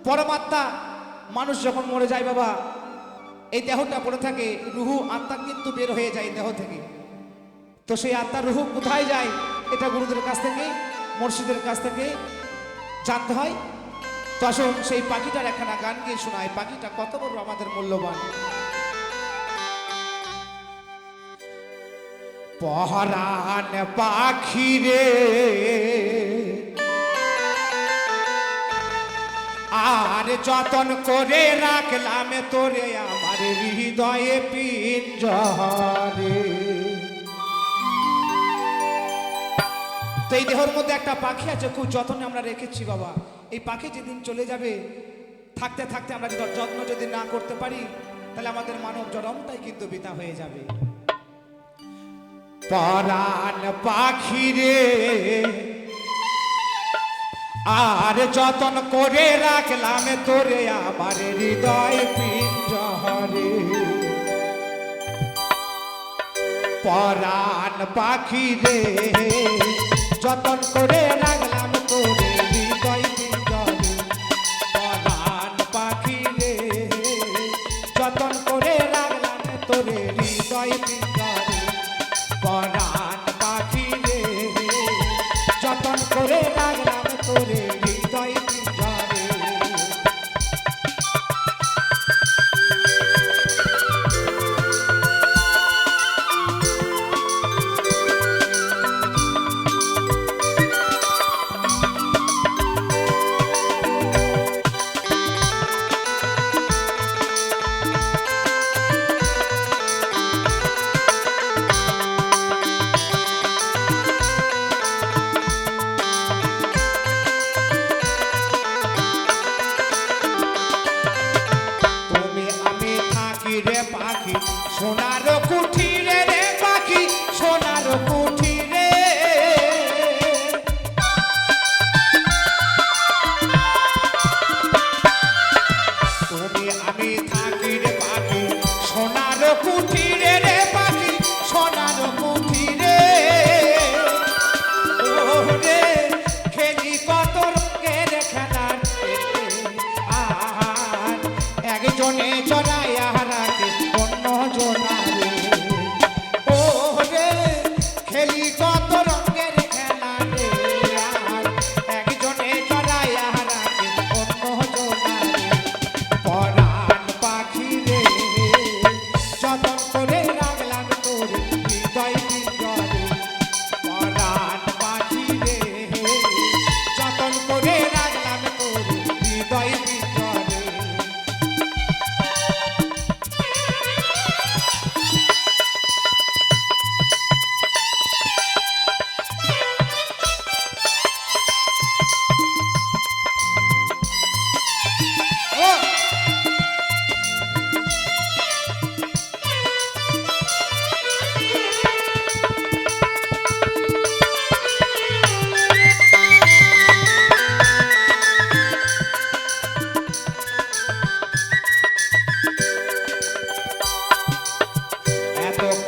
পরমাত্মা মানুষ যখন মরে যায় বাবা, এই দেহটা পড়ে থাকে, রুহু আত্মা কিন্তু বের হয়ে যায় দেহ থেকে। তো সেই আত্মা রুহু কোথায় যায় এটা গুরুদের কাছ থেকে, মুর্শিদের কাছ থেকে জানতে হয়। তো আসুন সেই পাখিটার একখানা গান গিয়ে শোনায়, পাখিটা কত বড় আমাদের মূল্যবান। পহরান পাখি রে আর যতন করে রাখলাম তোরে আমার হৃদয়ে পিঞ্জরে। তো এই দেহের মধ্যে একটা পাখি আছে, খুব যত্নে আমরা রেখেছি বাবা। এই পাখি যেদিন চলে যাবে, থাকতে থাকতে আমরা যত্ন যদি না করতে পারি, তাহলে আমাদের মানব জন্মটাই কিন্তু বৃথা হয়ে যাবে। পরাণ পাখি রে আর যতন করে রাখলাম তোরে আমার হৃদয় পিঞ্জরে। পরাণ পাখি রে যতন করে রাখলাম তোরে হৃদয় পিঞ্জরে। পরাণ পাখি রে যতন করে রাখলাম তোরে হৃদয় পিঞ্জরে। পরাণ পাখি রে যতন করে রাখলাম তোরে হৃদয় পিঞ্জরে। রে পাখি সোনার কুঠিরে রে পাখি সোনার কুঠিরে। তুমি আমি থাকি রে পাখি সোনার কুঠিরে রে পাখি সোনার কুঠিরে। ওরে খেলি কত রঙের খেলার আর একজনে চড়াইয়া রাখে অন্য জনারে। ওরে খেলি কত রঙের খেলা রে আর একজনে চড়াইয়া রাখে অন্য জনারে। পরাণ পাখি রে যতন করে রাখলাম তোর হৃদয় পিঞ্জরে। পরাণ পাখি রে যতন করে রাখলাম তোর হৃদয় পিঞ্জরে।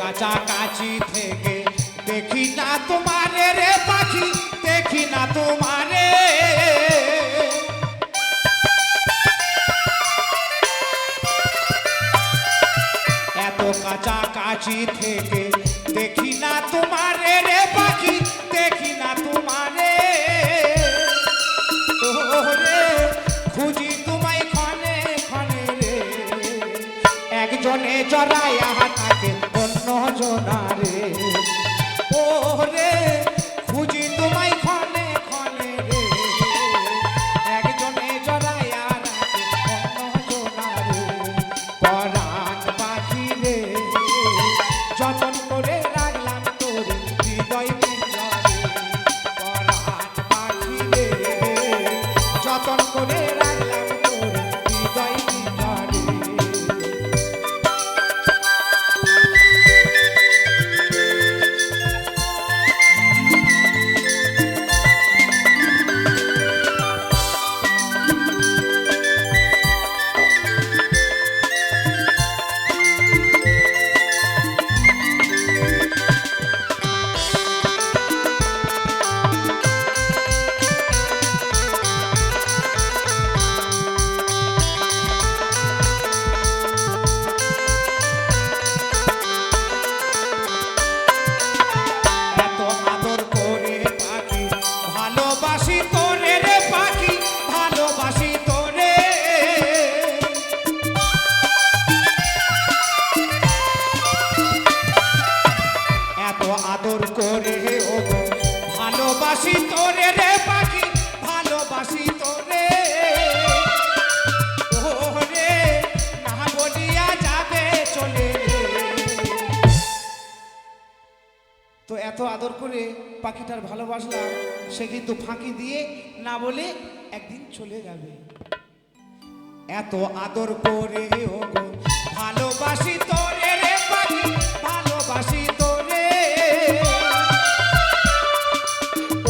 কাছাকাছি থেকে দেখি না তোমারে রে পাখি দেখি না তোমারে। এত কাছাকাছি থেকে দেখি না তোমারে রে পাখি দেখি না তোমারে। ওরে খুঁজি তোমায় ক্ষণে ক্ষণে রে একজনে চড়াইয়া থাকে অন্য জনারে। ওরে খুঁজি তোমায় ক্ষণে ক্ষণে রে একজনে চড়াইয়া রাখে অন্য জনারে। পরাণ পাখি রে যতন করে রাখলাম তোর হৃদয় পিঞ্জরে। পরাণ পাখি রে যতন করে রাখলাম তোর হৃদয় পিঞ্জরে। পাখিটার ভালোবাসলাম, সে কিন্তু ফাঁকি দিয়ে না বলে একদিন চলে যাবে। এত আদর করে ও গো ভালোবাসি তোরে রে পাখি, ভালোবাসি তোরে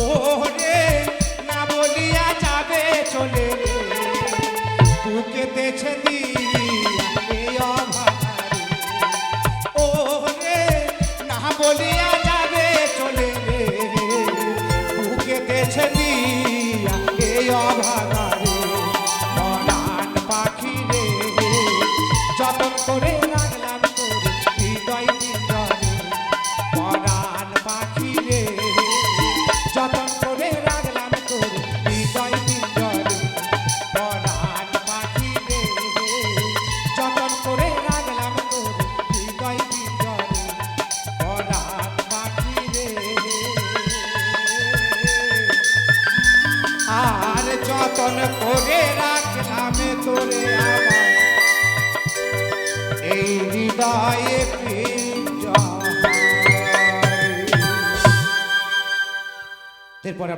ও রে, না বলিয়া যাবে চলে রে, বুকে তেছে দিয়া এই অভাগারে ও রে, না বলিয়া যাবে চলে রে, বুকে তেছে দিয়া এই অভাগারে। পরাণ পাখি রে যতন করে রাখলাম তোরে হৃদয় পিঞ্জরে, পরাণ পাখি রে যতন করে রাখলাম তোরে হৃদয় পিঞ্জরে, পরাণ পাখি রে যতন করে রাখলাম তোরে হৃদয় পিঞ্জরে, পরাণ পাখি রে। আর যতন করে রাখলাম তোরে আমার এই হৃদয়ে পিঞ্জরে। এরপরে